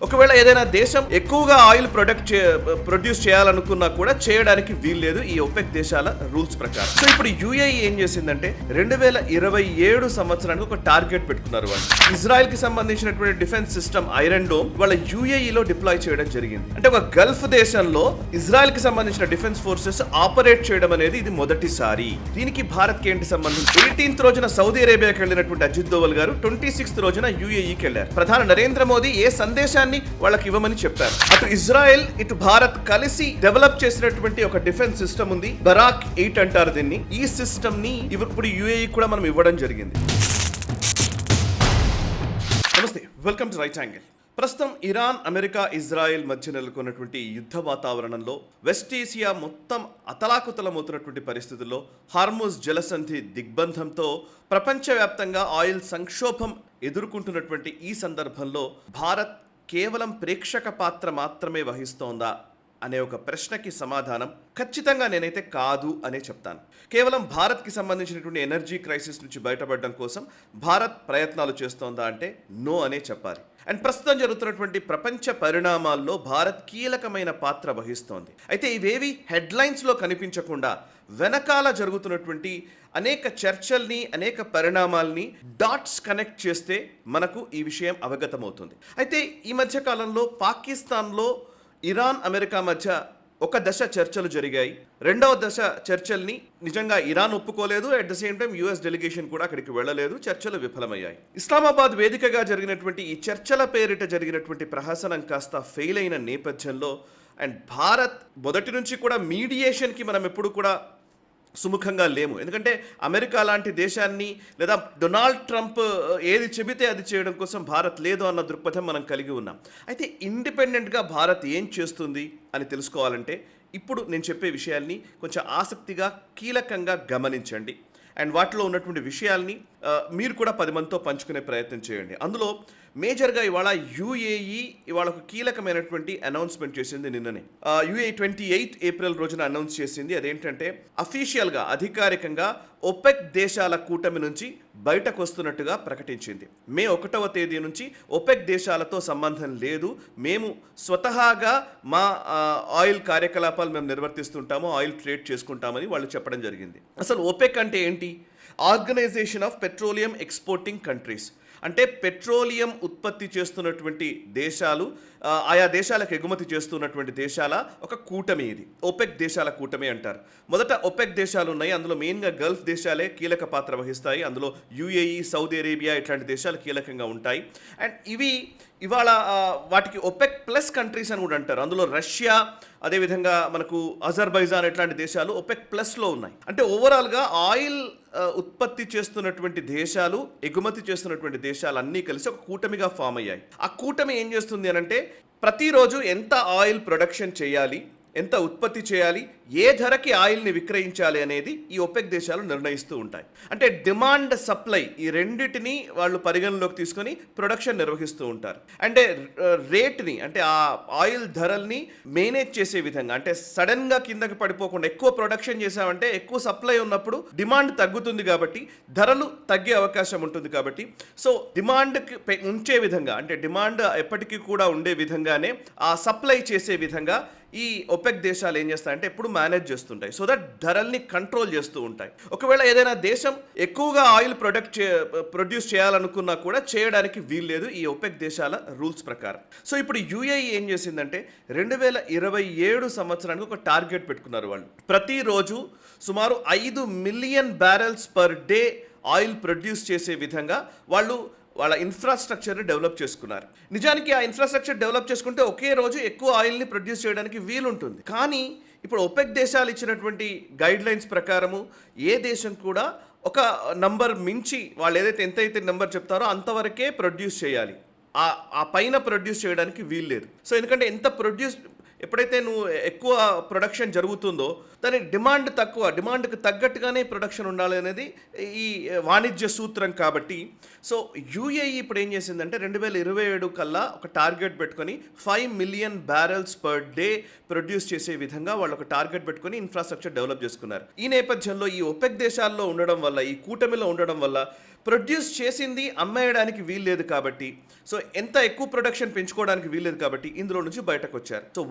ఒకవేళ ఏదైనా దేశం ఎక్కువగా ఆయిల్ ప్రొడ్యూస్ చేయాలనుకున్నా కూడా చేయడానికి వీల్లేదు ఈ ఒపెక్ దేశాల రూల్స్ ప్రకారం. సో ఇప్పుడు యుఏఈ ఏం చేసిందంటే 2027 సంవత్సరానికి ఒక టార్గెట్ పెట్టుకున్నారు. వాళ్ళు ఇజ్రాయెల్ కి సంబంధించినటువంటి డిఫెన్స్ సిస్టమ్ ఐరన్ డోమ్ వాళ్ళ యుఏఈలో డిప్లాయ్ చేయడం జరిగింది. అంటే ఒక గల్ఫ్ దేశంలో ఇజ్రాయెల్ కి సంబంధించిన డిఫెన్స్ ఫోర్సెస్ ఆపరేట్ చేయడం అనేది ఇది మొదటిసారి. దీనికి భారత్ కి ఏంటి సంబంధం? 18th రోజున సౌదీ అరేబియాకి వెళ్ళినటువంటి అజిత్ దోవల్ గారు 26th రోజున యుఏఈకి వెళ్ళారు. ప్రధాని నరేంద్ర మోదీ ఏ సందేశాన్ని వాళ్ళకి ఇవ్వమని చెప్పారు. అటు ఇజ్రాయెల్ ఇటు భారత్ కలిసి డెవలప్ చేసినటువంటి ఒక డిఫెన్స్ సిస్టమ్ ఉంది, బరాక్ 8 అంటారు దీన్ని. ఈ సిస్టమ్ ని ఇప్పుడు యుఏఈ కూడా మనం ఇవ్వడం జరిగింది. నమస్తే, వెల్కమ్ టు రైట్ యాంగిల్. ప్రస్తుతం ఇరాన్, అమెరికా, ఇజ్రాయెల్ మధ్య నెలకొన్నటువంటి యుద్ధ వాతావరణంలో వెస్ట్ ఏసియా మొత్తం అతలాకుతలమవుతున్నటువంటి పరిస్థితుల్లో హార్ముజ్ జలసంధి దిగ్బంధంతో ప్రపంచవ్యాప్తంగా ఆయిల్ సంక్షోభం ఎదుర్కొంటున్నటువంటి ఈ సందర్భంలో భారత్ కేవలం ప్రేక్షక పాత్ర మాత్రమే వహిస్తోందా అనే ఒక ప్రశ్నకి సమాధానం ఖచ్చితంగా నేనైతే కాదు అనే చెప్తాను. కేవలం భారత్కి సంబంధించినటువంటి ఎనర్జీ క్రైసిస్ నుంచి బయటపడడం కోసం భారత్ ప్రయత్నాలు చేస్తోందా అంటే నో అనే చెప్పాలి. అండ్ ప్రస్తుతం జరుగుతున్నటువంటి ప్రపంచ పరిణామాల్లో భారత్ కీలకమైన పాత్ర వహిస్తోంది. అయితే ఇవేవి హెడ్లైన్స్లో కనిపించకుండా వెనకాల జరుగుతున్నటువంటి అనేక చర్చల్ని, అనేక పరిణామాల్ని డాట్స్ కనెక్ట్ చేస్తే మనకు ఈ విషయం అవగతమవుతుంది. అయితే ఈ మధ్య కాలంలో పాకిస్తాన్లో ఇరాన్, అమెరికా మధ్య ఒక దశ చర్చలు జరిగాయి. రెండవ దశ చర్చల్ని నిజంగా ఇరాన్ ఒప్పుకోలేదు. At the same time US delegation కూడా అక్కడికి వెళ్ళలేదు. చర్చలు విఫలమయ్యాయి. ఇస్లామాబాద్ వేదికగా జరిగినటువంటి ఈ చర్చల పేరిట జరిగినటువంటి ప్రహసనం కాస్త ఫెయిల్ అయిన నేపథ్యంలో అండ్ భారత్ మొదటి నుంచి కూడా మీడియేషన్కి మనం ఎప్పుడు కూడా సుముఖంగా లేము. ఎందుకంటే అమెరికా లాంటి దేశాన్ని లేదా డొనాల్డ్ ట్రంప్ ఏది చెబితే అది చేయడం కోసం భారత్ లేదు అన్న దృక్పథం మనం కలిగి ఉన్నాం. అయితే ఇండిపెండెంట్గా భారత్ ఏం చేస్తుంది అని తెలుసుకోవాలంటే ఇప్పుడు నేను చెప్పే విషయాల్ని కొంచెం ఆసక్తిగా, కీలకంగా గమనించండి. అండ్ వాటిలో ఉన్నటువంటి విషయాల్ని మీరు కూడా 10 మందితో పంచుకునే ప్రయత్నం చేయండి. అందులో మేజర్గా ఇవాళ యుఏఈ ఇవాళ ఒక కీలకమైనటువంటి అనౌన్స్మెంట్ చేసింది నిన్ననే. యుఏఈ 28 ఏప్రిల్ రోజున అనౌన్స్ చేసింది. అదేంటంటే అఫీషియల్గా, అధికారికంగా ఒపెక్ దేశాల కూటమి నుంచి బయటకు వస్తున్నట్టుగా ప్రకటించింది. మే 1వ తేదీ నుంచి ఒపెక్ దేశాలతో సంబంధం లేదు, మేము స్వతహాగా మా ఆయిల్ కార్యకలాపాలు మేము నిర్వర్తిస్తుంటాము, ఆయిల్ ట్రేడ్ చేసుకుంటామని వాళ్ళు చెప్పడం జరిగింది. అసలు ఒపెక్ అంటే ఏంటి? Organization of petroleum exporting countries. అంటే పెట్రోలియం ఉత్పత్తి చేస్తున్నటువంటి దేశాలు, ఆయా దేశాలకు ఎగుమతి చేస్తున్నటువంటి దేశాల ఒక కూటమి ఇది. ఒపెక్ దేశాల కూటమి అంటారు. మొదట ఒపెక్ దేశాలు ఉన్నాయి. అందులో మెయిన్గా గల్ఫ్ దేశాలే కీలక పాత్ర వహిస్తాయి. అందులో యుఏఈ, సౌదీ అరేబియా ఇట్లాంటి దేశాలు కీలకంగా ఉంటాయి. అండ్ ఇవి ఇవాళ వాటికి ఒపెక్ ప్లస్ కంట్రీస్ అని కూడా అంటారు. అందులో రష్యా, అదేవిధంగా మనకు అజర్బైజాన్ ఇట్లాంటి దేశాలు ఒపెక్ ప్లస్లో ఉన్నాయి. అంటే ఓవరాల్గా ఆయిల్ ఉత్పత్తి చేస్తున్నటువంటి దేశాలు, ఎగుమతి చేస్తున్నటువంటి దేశాలు అన్నీ కలిసి ఒక కూటమిగా ఫామ్ అయ్యాయి. ఆ కూటమి ఏం చేస్తుంది అని అంటే ప్రతిరోజు ఎంత ఆయిల్ ప్రొడక్షన్ చేయాలి, ఎంత ఉత్పత్తి చేయాలి, ఏ ధరకి ఆయిల్ని విక్రయించాలి అనేది ఈ ఒపెక్ దేశాలు నిర్ణయిస్తూ ఉంటాయి. అంటే డిమాండ్, సప్లై ఈ రెండింటిని వాళ్ళు పరిగణలోకి తీసుకొని ప్రొడక్షన్ నిర్వహిస్తూ ఉంటారు. అంటే రేట్ని, అంటే ఆ ఆయిల్ ధరల్ని మేనేజ్ చేసే విధంగా, అంటే సడన్గా కిందకి పడిపోకుండా ఎక్కువ ప్రొడక్షన్ చేసామంటే ఎక్కువ సప్లై ఉన్నప్పుడు డిమాండ్ తగ్గుతుంది కాబట్టి ధరలు తగ్గే అవకాశం ఉంటుంది. కాబట్టి సో డిమాండ్కి ఉంచే విధంగా, అంటే డిమాండ్ ఎప్పటికీ కూడా ఉండే విధంగానే ఆ సప్లై చేసే విధంగా ఈ ఒపెక్ దేశాలు ఏం చేస్తాయంటే ఎప్పుడు మేనేజ్ చేస్తుంటాయి. సో దట్ ధరల్ని కంట్రోల్ చేస్తూ ఉంటాయి. ఒకవేళ ఏదైనా దేశం ఎక్కువగా ఆయిల్ ప్రొడ్యూస్ చేయాలనుకున్నా కూడా చేయడానికి వీల్లేదు ఈ ఒపెక్ దేశాల రూల్స్ ప్రకారం. సో ఇప్పుడు యుఏఈ ఏం చేసిందంటే 2027 సంవత్సరానికి ఒక టార్గెట్ పెట్టుకున్నారు. వాళ్ళు ప్రతిరోజు సుమారు 5 million barrels per day oil produce చేసే విధంగా వాళ్ళ ఇన్ఫ్రాస్ట్రక్చర్ని డెవలప్ చేసుకున్నారు. నిజానికి ఆ ఇన్ఫ్రాస్ట్రక్చర్ డెవలప్ చేసుకుంటే ఒకే రోజు ఎక్కువ ఆయిల్ని ప్రొడ్యూస్ చేయడానికి వీలుంటుంది. కానీ ఇప్పుడు ఒపెక్ దేశాలు ఇచ్చినటువంటి గైడ్ లైన్స్ ప్రకారము ఏ దేశం కూడా ఒక నంబర్ మించి వాళ్ళు ఎంతైతే నెంబర్ చెప్తారో అంతవరకే ప్రొడ్యూస్ చేయాలి. ఆ పైన ప్రొడ్యూస్ చేయడానికి వీల్లేదు. సో ఎందుకంటే ఎప్పుడైతే నువ్వు ఎక్కువ ప్రొడక్షన్ జరుగుతుందో దాని డిమాండ్ తక్కువ, డిమాండ్కి తగ్గట్టుగానే ప్రొడక్షన్ ఉండాలి అనేది ఈ వాణిజ్య సూత్రం. కాబట్టి సో యుఏఈ ఇప్పుడు ఏం చేసిందంటే 2027 కల్లా ఒక టార్గెట్ పెట్టుకొని 5 million barrels per day produce చేసే విధంగా వాళ్ళు ఒక టార్గెట్ పెట్టుకొని ఇన్ఫ్రాస్ట్రక్చర్ డెవలప్ చేసుకున్నారు. ఈ నేపథ్యంలో ఈ ఒపెక్ దేశాల్లో ఉండడం వల్ల, ఈ కూటమిలో ఉండడం వల్ల ప్రొడ్యూస్ చేసింది అమ్మేయడానికి వీల్లేదు కాబట్టి, సో ఎంత ఎక్కువ ప్రొడక్షన్ పెంచుకోవడానికి వీల్లేదు కాబట్టి ఇందులో నుంచి బయటకు వచ్చారు. సో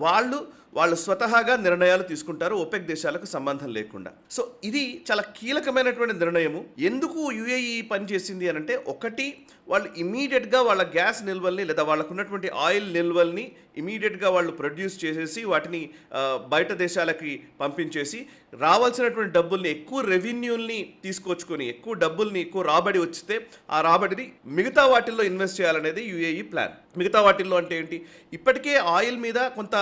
వాళ్ళు స్వతహాగా నిర్ణయాలు తీసుకుంటారు ఓపెక్ దేశాలకు సంబంధం లేకుండా. సో ఇది చాలా కీలకమైనటువంటి నిర్ణయము. ఎందుకు యుఏఈ పనిచేసింది అని అంటే, ఒకటి, వాళ్ళు ఇమీడియట్గా వాళ్ళ గ్యాస్ నిల్వల్ని లేదా వాళ్ళకు ఉన్నటువంటి ఆయిల్ నిల్వల్ని ఇమీడియట్గా వాళ్ళు ప్రొడ్యూస్ చేసేసి వాటిని బయట దేశాలకి పంపించేసి రావాల్సినటువంటి డబ్బుల్ని, ఎక్కువ రెవెన్యూల్ని తీసుకొచ్చుకొని, ఎక్కువ డబ్బుల్ని, ఎక్కువ రాబడి వచ్చితే ఆ రాబడిని మిగతా వాటిల్లో ఇన్వెస్ట్ చేయాలనేది యుఏఈ ప్లాన్. మిగతా వాటిల్లో అంటే ఏంటి, ఇప్పటికే ఆయిల్ మీద కొంత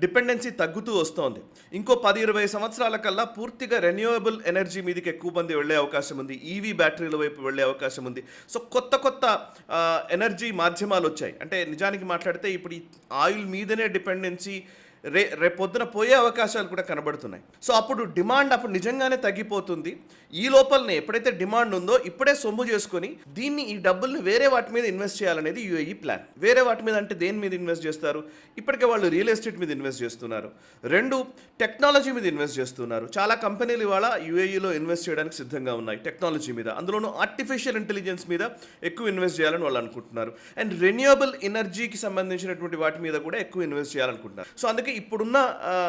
డిపెండెన్సీ తగ్గుతూ వస్తోంది. ఇంకో 10-20 సంవత్సరాల కల్లా పూర్తిగా రెన్యూవబుల్ ఎనర్జీ మీదకి ఎక్కువ మంది వెళ్ళే అవకాశం ఉంది, ఈవీ బ్యాటరీల వైపు వెళ్ళే అవకాశం ఉంది. సో కొత్త ఎనర్జీ మాధ్యమాలు వచ్చాయి. అంటే నిజానికి మాట్లాడితే ఇప్పుడు ఈ ఆయిల్ మీదనే డిపెండెన్సీ రేపొద్దున పోయే అవకాశాలు కూడా కనబడుతున్నాయి. సో అప్పుడు డిమాండ్ నిజంగానే తగ్గిపోతుంది. ఈ లోపలనే ఎప్పుడైతే డిమాండ్ ఉందో ఇప్పుడే సొమ్ము చేసుకొని ఈ డబ్బుల్ని వేరే వాటి మీద ఇన్వెస్ట్ చేయాలనేది యుఏఈ ప్లాన్. వేరే వాటి మీద అంటే దేని మీద ఇన్వెస్ట్ చేస్తారు? ఇప్పటికే వాళ్ళు రియల్ ఎస్టేట్ మీద ఇన్వెస్ట్ చేస్తున్నారు. 2, టెక్నాలజీ మీద ఇన్వెస్ట్ చేస్తున్నారు. చాలా కంపెనీలు ఇవాళ యుఏఈలో ఇన్వెస్ట్ చేయడానికి సిద్ధంగా ఉన్నాయి టెక్నాలజీ మీద. అందులోనూ ఆర్టిఫిషియల్ ఇంటెలిజెన్స్ మీద ఎక్కువ ఇన్వెస్ట్ చేయాలని వాళ్ళు అనుకుంటున్నారు. అండ్ రెన్యూవబుల్ ఎనర్జీకి సంబంధించినటువంటి వాటి మీద కూడా ఎక్కువ ఇన్వెస్ట్ చేయాలనుకుంటున్నారు. సో అందుకే ఇప్పుడున్న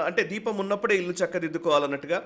అంటే దీపం ఉన్నప్పుడే ఇల్లు చక్కదిద్దుకోవాలన్నట్టుగా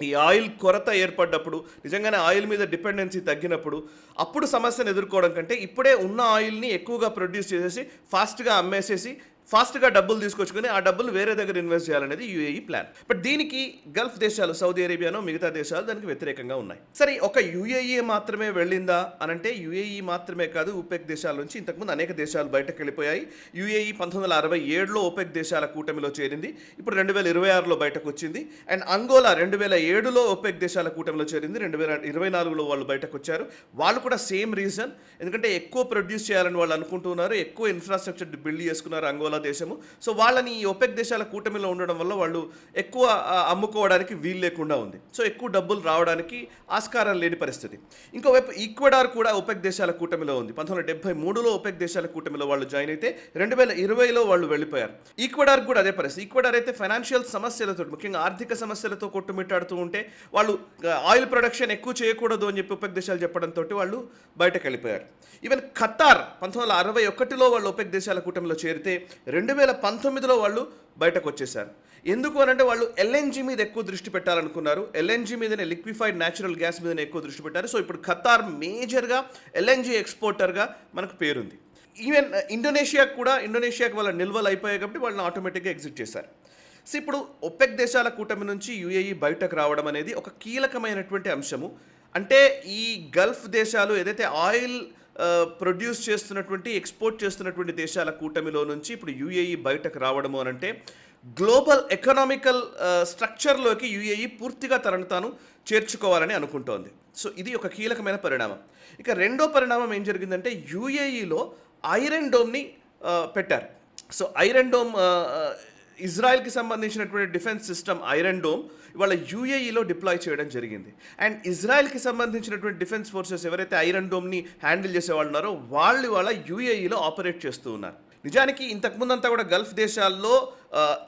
ఈ ఆయిల్ కొరత ఏర్పడ్డప్పుడు, నిజంగానే ఆయిల్ మీద డిపెండెన్సీ తగ్గినప్పుడు, అప్పుడు సమస్యను ఎదుర్కోవడం కంటే ఇప్పుడే ఉన్న ఆయిల్ని ఎక్కువగా ప్రొడ్యూస్ చేసేసి ఫాస్ట్గా అమ్మేసేసి ఫాస్ట్గా డబ్బులు తీసుకొచ్చుకొని ఆ డబ్బులు వేరే దగ్గర ఇన్వెస్ట్ చేయాలనేది యుఏఈ ప్లాన్. బట్ దీనికి గల్ఫ్ దేశాలు, సౌదీ అరేబియానో మిగతా దేశాలు దానికి వ్యతిరేకంగా ఉన్నాయి. సరే, ఒక యుఏఈ మాత్రమే వెళ్ళిందా అనంటే యుఏఈ మాత్రమే కాదు, ఓపెక్ దేశాల నుంచి ఇంతకుముందు అనేక దేశాలు బయటకు వెళ్ళిపోయాయి. యుఏఈ 1967లో ఓపెక్ దేశాల కూటమిలో చేరింది. ఇప్పుడు 2026లో బయటకు వచ్చింది. అండ్ అంగోలా 2007లో ఓపెక్ దేశాల కూటమిలో చేరింది. 2024లో వాళ్ళు బయటకు వచ్చారు. వాళ్ళు కూడా సేమ్ రీజన్, ఎందుకంటే ఎక్కువ ప్రొడ్యూస్ చేయాలని వాళ్ళు అనుకుంటున్నారు, ఎక్కువ ఇన్ఫ్రాస్ట్రక్చర్ బిల్డ్ చేసుకున్నారు అంగోలా దేశము. సో వాళ్ళని ఈ ఓపెక్ దేశాల కూటమిలో ఉండడం వల్ల వాళ్ళు ఎక్కువ అమ్ముకోవడానికి వీలు లేకుండా ఉంది. సో ఎక్కువ డబ్బులు రావడానికి ఆస్కారం లేని పరిస్థితి. ఇంకోవైపు ఈక్వెడార్ కూడా ఓపెక్ దేశాల కూటమిలో ఉంది. 1973లో ఓపెక్ దేశాల కూటమిలో వాళ్ళు జాయిన్ అయితే 2020లో వాళ్ళు వెళ్ళిపోయారు. ఈక్వెడార్ కూడా అదే పరిస్థితి. ఈక్వెడార్ అయితే ఫైనాన్షియల్ సమస్యలతో, ముఖ్యంగా ఆర్థిక సమస్యలతో కొట్టుమిట్టాడుతూ ఉంటే వాళ్ళు ఆయిల్ ప్రొడక్షన్ ఎక్కువ చేయకూడదు అని చెప్పి ఓపెక్ దేశాలు చెప్పడంతో వాళ్ళు బయటకు వెళ్ళిపోయారు. ఈవెన్ ఖతార్ 1961లో వాళ్ళు ఓపెక్ దేశాల కూటమిలో చేరితే 2019లో వాళ్ళు బయటకు వచ్చేసారు. ఎందుకు అనంటే వాళ్ళు ఎల్ఎన్జీ మీద ఎక్కువ దృష్టి పెట్టాలనుకున్నారు. ఎల్ఎన్జీ మీదనే, లిక్విఫైడ్ న్యాచురల్ గ్యాస్ మీదనే ఎక్కువ దృష్టి పెట్టారు. సో ఇప్పుడు ఖతార్ మేజర్గా ఎల్ఎన్జీ ఎక్స్పోర్టర్గా మనకు పేరుంది. ఈవెన్ ఇండోనేషియాకి వాళ్ళ నిల్వలు అయిపోయాయి కాబట్టి వాళ్ళని ఆటోమేటిక్గా ఎగ్జిట్ చేశారు. సో ఇప్పుడు ఒపెక్ దేశాల కూటమి నుంచి యుఏఈ బయటకు రావడం అనేది ఒక కీలకమైనటువంటి అంశము. అంటే ఈ గల్ఫ్ దేశాలు ఏదైతే ఆయిల్ ప్రొడ్యూస్ చేస్తున్నటువంటి, ఎక్స్పోర్ట్ చేస్తున్నటువంటి దేశాల కూటమిలో నుంచి ఇప్పుడు యుఏఈ బయటకు రావడము అనంటే గ్లోబల్ ఎకనామికల్ స్ట్రక్చర్లోకి యుఏఈ పూర్తిగా తనను తాను చేర్చుకోవాలని అనుకుంటోంది. సో ఇది ఒక కీలకమైన పరిణామం. ఇక రెండో పరిణామం ఏం జరిగిందంటే, యుఏఈలో ఐరన్ డోమ్ని పెట్టారు. సో ఐరన్ డోమ్ ఇజ్రాయెల్కి సంబంధించినటువంటి డిఫెన్స్ సిస్టమ్ ఐరన్ డోమ్ ఇవాళ యూఏఈలో డిప్లాయ్ చేయడం జరిగింది. అండ్ ఇజ్రాయెల్కి సంబంధించినటువంటి డిఫెన్స్ ఫోర్సెస్ ఎవరైతే ఐరన్ డోమ్ని హ్యాండిల్ చేసేవాళ్ళు ఉన్నారో వాళ్ళు ఇవాళ యూఏఈలో ఆపరేట్ చేస్తూ ఉన్నారు. నిజానికి ఇంతకుముందంతా కూడా గల్ఫ్ దేశాల్లో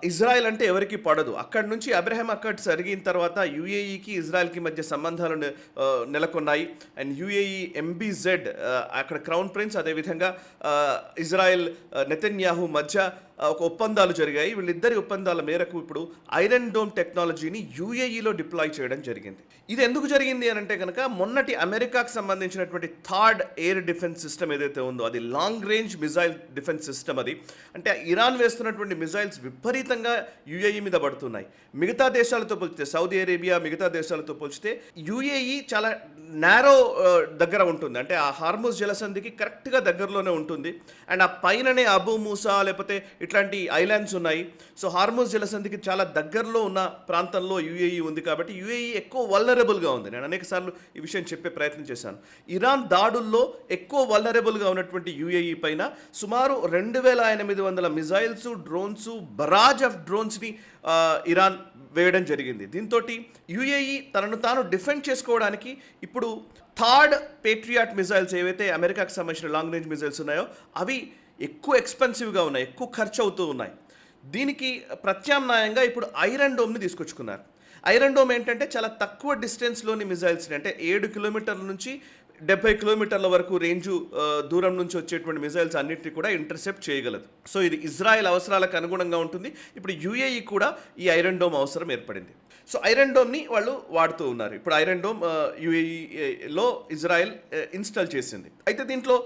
ఇజ్రాయెల్ అంటే ఎవరికి పడదు. అక్కడి నుంచి అబ్రహాం అకార్డ్ జరిగిన తర్వాత యుఏఈకి ఇజ్రాయెల్కి మధ్య సంబంధాలు నెలకొన్నాయి. అండ్ యుఏఈ ఎంబీజెడ్ అక్కడ క్రౌన్ ప్రిన్స్, అదేవిధంగా ఇజ్రాయెల్ నెతన్యాహు మధ్య ఒక ఒప్పందాలు జరిగాయి. వీళ్ళిద్దరి ఒప్పందాల మేరకు ఇప్పుడు ఐరన్ డోమ్ టెక్నాలజీని యుఏఈలో డిప్లాయ్ చేయడం జరిగింది. ఇది ఎందుకు జరిగింది అని అంటే కనుక, మొన్నటి అమెరికాకు సంబంధించినటువంటి థర్డ్ ఎయిర్ డిఫెన్స్ సిస్టమ్ ఏదైతే ఉందో అది long range missile defence system. అది అంటే ఇరాన్ వేస్తున్నటువంటి మిజైల్స్ విపరీతంగా యుఏఈ మీద పడుతున్నాయి. మిగతా దేశాలతో పోల్చితే, సౌదీ అరేబియా మిగతా దేశాలతో పోల్చితే యుఏఈ చాలా నారో దగ్గర ఉంటుంది. అంటే ఆ హార్ముజ్ జలసంధికి కరెక్ట్గా దగ్గరలోనే ఉంటుంది. అండ్ ఆ పైననే అబూ మూసా లేకపోతే ఇట్లాంటి ఐలాండ్స్ ఉన్నాయి. సో హార్ముజ్ జలసంధికి చాలా దగ్గరలో ఉన్న ప్రాంతంలో యుఏఈ ఉంది కాబట్టి యుఏఈ ఎక్కువ వల్నరబుల్గా ఉంది. నేను అనేకసార్లు ఈ విషయం చెప్పే ప్రయత్నం చేశాను. ఇరాన్ దాడుల్లో ఎక్కువ వల్నరబుల్గా ఉన్నటువంటి యుఏఈ పైన సుమారు 2800 మిజైల్స్, డ్రోన్స్, బరాజ్ ఆఫ్ డ్రోన్స్ని ఇరాన్ వేయడం జరిగింది. దీంతో యుఏఈ తనను తాను డిఫెండ్ చేసుకోవడానికి ఇప్పుడు థర్డ్ పేట్రియాట్ మిజైల్స్ ఏవైతే అమెరికాకు సంబంధించిన లాంగ్ రేంజ్ మిజైల్స్ ఉన్నాయో అవి ఎక్కువ ఎక్స్పెన్సివ్గా ఉన్నాయి, ఎక్కువ ఖర్చు అవుతూ ఉన్నాయి. దీనికి ప్రత్యామ్నాయంగా ఇప్పుడు ఐరన్ డోమ్ని తీసుకొచ్చుకున్నారు. ఐరన్ డోమ్ ఏంటంటే చాలా తక్కువ డిస్టెన్స్లోని మిజైల్స్ని, అంటే 7 కిలోమీటర్ల నుంచి 70 కిలోమీటర్ల వరకు రేంజు దూరం నుంచి వచ్చేటువంటి మిజైల్స్ అన్నిటిని కూడా ఇంటర్సెప్ట్ చేయగలదు. సో ఇది ఇజ్రాయెల్ అవసరాలకు అనుగుణంగా ఉంటుంది. ఇప్పుడు యూఏఈ కూడా ఈ ఐరన్ డోమ్ అవసరం ఏర్పడింది. సో ఐరన్ డోమ్ని వాళ్ళు వాడుతూ ఉన్నారు. ఇప్పుడు ఐరన్ డోమ్ యూఏఈలో ఇజ్రాయెల్ ఇన్స్టాల్ చేసింది. అయితే దీంట్లో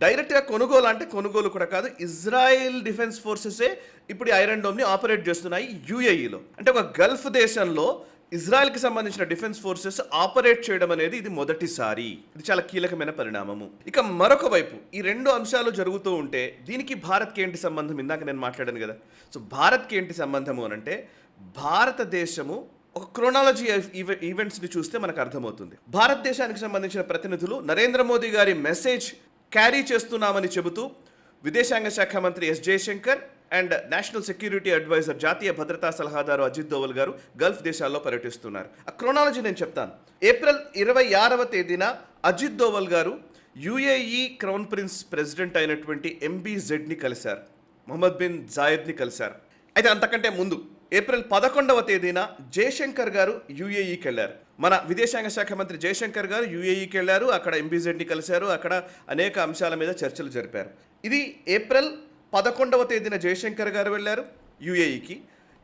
డైరెక్ట్గా కొనుగోలు అంటే కొనుగోలు కూడా కాదు, ఇజ్రాయెల్ డిఫెన్స్ ఫోర్సెసే ఇప్పుడు ఈ ఐరన్ డోమ్ని ఆపరేట్ చేస్తున్నాయి యూఏఈలో. అంటే ఒక గల్ఫ్ దేశంలో ఇజ్రాయెల్కి సంబంధించిన డిఫెన్స్ ఫోర్సెస్ ఆపరేట్ చేయడం అనేది ఇది మొదటిసారి. ఇది చాలా కీలకమైన పరిణామము. ఇక మరొక వైపు ఈ రెండు అంశాలు జరుగుతూ ఉంటే దీనికి భారత్కి ఏంటి సంబంధం? ఇందాక నేను మాట్లాడాను కదా. సో భారత్కి ఏంటి సంబంధము అని అంటే, భారతదేశము ఒక క్రోనాలజీ ఈవెంట్స్ని చూస్తే మనకు అర్థమవుతుంది. భారతదేశానికి సంబంధించిన ప్రతినిధులు నరేంద్ర మోదీ గారి మెసేజ్ క్యారీ చేస్తున్నామని చెబుతూ విదేశాంగ శాఖ మంత్రి S Jaishankar and national security adviser జాతీయ భద్రతా సలహాదారు అజిత్ దోవల్ గారు గల్ఫ్ దేశాల్లో పర్యటిస్తున్నారు. ఆ క్రోనాలజీ నేను చెప్తాను. ఏప్రిల్ 26వ తేదీన అజిత్ దోవల్ గారు యుఏఈ క్రౌన్ ప్రిన్స్ ప్రెసిడెంట్ అయినటువంటి MBZని కలిశారు, మొహమ్మద్ బిన్ జాయద్ని కలిశారు. అయితే అంతకంటే ముందు ఏప్రిల్ 11వ తేదీన జయశంకర్ గారు యుఏఈకి వెళ్ళారు. మన విదేశాంగ శాఖ మంత్రి జయశంకర్ గారు యుఏఈకి వెళ్ళారు. అక్కడ MBZని కలిశారు. అక్కడ అనేక అంశాల మీద చర్చలు జరిపారు. ఇది ఏప్రిల్ 11వ తేదీన జయశంకర్ గారు వెళ్ళారు యుఏఈకి.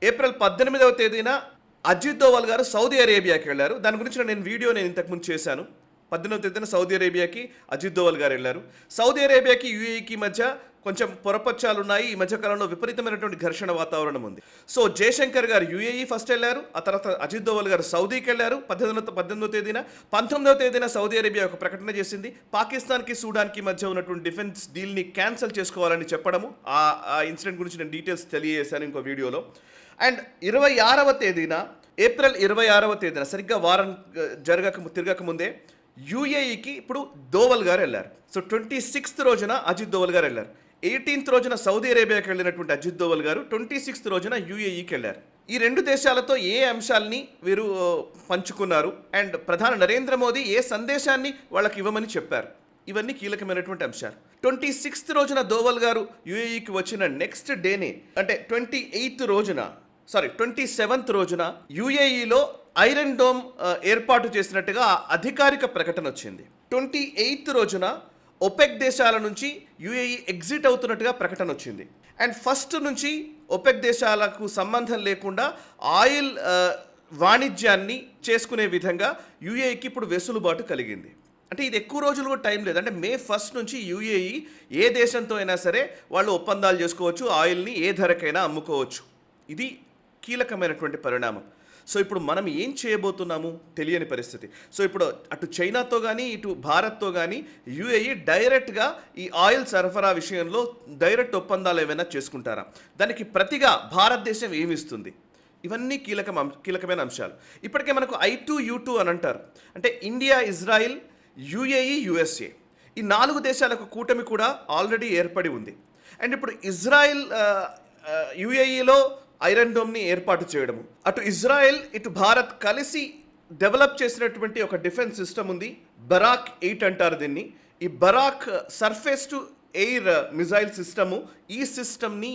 ఏప్రిల్ 18వ తేదీన అజిత్ దోవల్ గారు సౌదీ అరేబియాకి వెళ్ళారు. దాని గురించి నేను వీడియో ఇంతకుముందు చేశాను. 18వ తేదీన సౌదీ అరేబియాకి అజిత్ దోవల్ గారు వెళ్ళారు. సౌదీ అరేబియాకి యుఏఈకి మధ్య కొంచెం పొరపచ్చాలు ఉన్నాయి. ఈ మధ్యకాలంలో విపరీతమైనటువంటి ఘర్షణ వాతావరణం ఉంది. సో జయశంకర్ గారు యుఏఈ ఫస్ట్ వెళ్ళారు. ఆ తర్వాత అజిత్ దోవల్ గారు సౌదీకి వెళ్ళారు 18వ తేదీన. 19వ తేదీన సౌదీ అరేబియా ఒక ప్రకటన చేసింది. పాకిస్తాన్కి సూడాన్కి మధ్య ఉన్నటువంటి డిఫెన్స్ డీల్ని క్యాన్సిల్ చేసుకోవాలని చెప్పడము. ఆ ఇన్సిడెంట్ గురించి నేను డీటెయిల్స్ తెలియజేశాను ఇంకో వీడియోలో. అండ్ 26వ తేదీన ఏప్రిల్ 26వ తేదీన సరిగ్గా వారం తిరగక ముందే యుఏఈకి ఇప్పుడు దోవల్ గారు వెళ్ళారు. సో 26th రోజున అజిత్ దోవల్ గారు వెళ్ళారు. 18th రోజున సౌదీ అరేబియాకి వెళ్ళినటువంటి అజిత్ దోవల్ గారు 26th రోజున యుఏఈకి వెళ్ళారు. ఈ రెండు దేశాలతో ఏ అంశాలని వీరు పంచుకున్నారు అండ్ ప్రధాని నరేంద్ర మోదీ ఏ సందేశాన్ని వాళ్ళకి ఇవ్వమని చెప్పారు, ఇవన్నీ కీలకమైనటువంటి అంశాలు. 26th రోజున దోవల్ గారు యుఏఈకి వచ్చిన నెక్స్ట్ డేనే అంటే 27th రోజున యుఏఈలో ఐరన్ డోమ్ ఏర్పాటు చేసినట్టుగా అధికారిక ప్రకటన వచ్చింది. 28th రోజున ఒపెక్ దేశాల నుంచి యుఏఈ ఎగ్జిట్ అవుతున్నట్టుగా ప్రకటన వచ్చింది. అండ్ ఫస్ట్ నుంచి ఒపెక్ దేశాలకు సంబంధం లేకుండా ఆయిల్ వాణిజ్యాన్ని చేసుకునే విధంగా యుఏఈకి ఇప్పుడు వెసులుబాటు కలిగింది. అంటే ఇది ఎక్కువ రోజులు కూడా టైం లేదు. అంటే May 1 నుంచి యుఏఈ ఏ దేశంతో అయినా సరే వాళ్ళు ఒప్పందాలు చేసుకోవచ్చు, ఆయిల్ని ఏ ధరకైనా అమ్ముకోవచ్చు. ఇది కీలకమైనటువంటి పరిణామం. సో ఇప్పుడు మనం ఏం చేయబోతున్నాము తెలియని పరిస్థితి. సో ఇప్పుడు అటు చైనాతో కానీ ఇటు భారత్తో కానీ యుఏఈ డైరెక్ట్గా ఈ ఆయిల్ సరఫరా విషయంలో డైరెక్ట్ ఒప్పందాలు ఏమైనా చేసుకుంటారా? దానికి ప్రతిగా భారతదేశం ఏమిస్తుంది? ఇవన్నీ కీలకమైన అంశాలు. ఇప్పటికే మనకు I2U2 అని అంటారు. అంటే ఇండియా, ఇజ్రాయిల్, యుఏఈ, USA ఈ 4 దేశాలకు కూటమి కూడా ఆల్రెడీ ఏర్పడి ఉంది. అండ్ ఇప్పుడు ఇజ్రాయిల్ యుఏఈలో ఐరన్ డోమ్ని ఏర్పాటు చేయడము, అటు ఇజ్రాయెల్ ఇటు భారత్ కలిసి డెవలప్ చేసినటువంటి ఒక డిఫెన్స్ సిస్టమ్ ఉంది. బరాక్ 8 అంటారు దీన్ని. ఈ Barak surface to air missile system, ఈ సిస్టమ్ని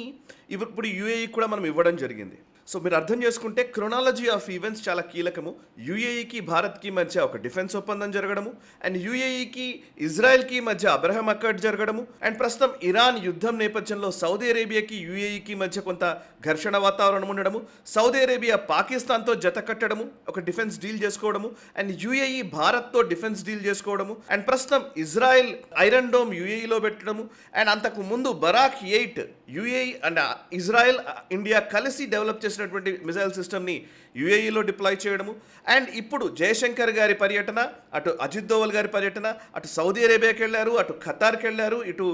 ఇప్పుడు యుఏఈ కూడా మనం ఇవ్వడం జరిగింది. సో మీరు అర్థం చేసుకుంటే క్రొనాలజీ ఆఫ్ ఈవెంట్స్ చాలా కీలకము. యుఏఈకి భారత్కి మధ్య ఒక డిఫెన్స్ ఒప్పందం జరగడము, అండ్ యుఏఈకి ఇజ్రాయెల్కి మధ్య అబ్రహం అకార్డ్ జరగడము, అండ్ ప్రస్తుతం ఇరాన్ యుద్ధం నేపథ్యంలో సౌదీ అరేబియాకి యుఏఈకి మధ్య కొంత ఘర్షణ వాతావరణం ఉండడము, సౌదీ అరేబియా పాకిస్తాన్తో జత కట్టడము, ఒక డిఫెన్స్ డీల్ చేసుకోవడము, అండ్ యుఏఈ భారత్తో డిఫెన్స్ డీల్ చేసుకోవడము, అండ్ ప్రస్తుతం ఇజ్రాయెల్ ఐరన్ డోమ్ యుఏఈలో పెట్టడము, అండ్ అంతకు ముందు Barak 8 UAE and Israel, India కలిసి డెవలప్ చేసినటువంటి మిజైల్ సిస్టమ్ని యుఏఈలో డిప్లాయ్ చేయడము, అండ్ ఇప్పుడు జయశంకర్ గారి పర్యటన, అటు అజిత్ దోవల్ గారి పర్యటన, అటు సౌదీ అరేబియాకి వెళ్ళారు, అటు ఖతార్కి వెళ్ళారు, ఇటు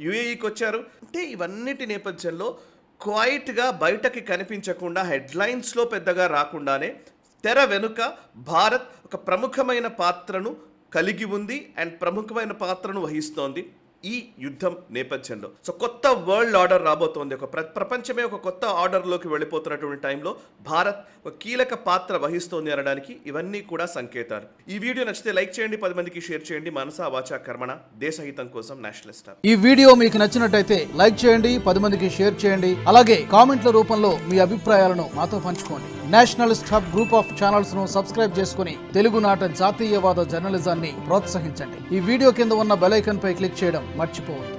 యుఏఈకి వచ్చారు. అంటే ఇవన్నిటి నేపథ్యంలో క్వైట్గా బయటకి కనిపించకుండా హెడ్లైన్స్లో పెద్దగా రాకుండానే తెర వెనుక భారత్ ఒక ప్రముఖమైన పాత్రను కలిగి ఉంది అండ్ ప్రముఖమైన పాత్రను వహిస్తోంది ఈ యుద్ధం నేపథ్యంలో. సో కొత్త వరల్డ్ ఆర్డర్ రాబోతోంది. ఒక ప్రపంచమే ఒక కొత్త ఆర్డర్లోకి వెళ్ళిపోతున్నటువంటి టైంలో భారత్ ఒక కీలక పాత్ర వహిస్తోంది అనడానికి ఇవన్నీ కూడా సంకేతాలు. ఈ వీడియో నచ్చితే లైక్ చేయండి, 10 మందికి షేర్ చేయండి. మనసా వాచా కర్మణ, దేశహితం కోసం నేషనల్ స్టార్. ఈ వీడియో మీకు నచ్చినట్టయితే లైక్ చేయండి, 10 మందికి షేర్ చేయండి. అలాగే కామెంట్ల రూపంలో మీ అభిప్రాయాలను మాతో పంచుకోండి. Nationalist hub group of channels ను సబ్స్క్రైబ్ చేసుకుని తెలుగునాట జాతీయవాద జర్నలిజాన్ని ప్రోత్సహించండి. ఈ వీడియో కింద ఉన్న బెల్ ఐకాన్ పై క్లిక్ చేయడం మర్చిపోవద్దు.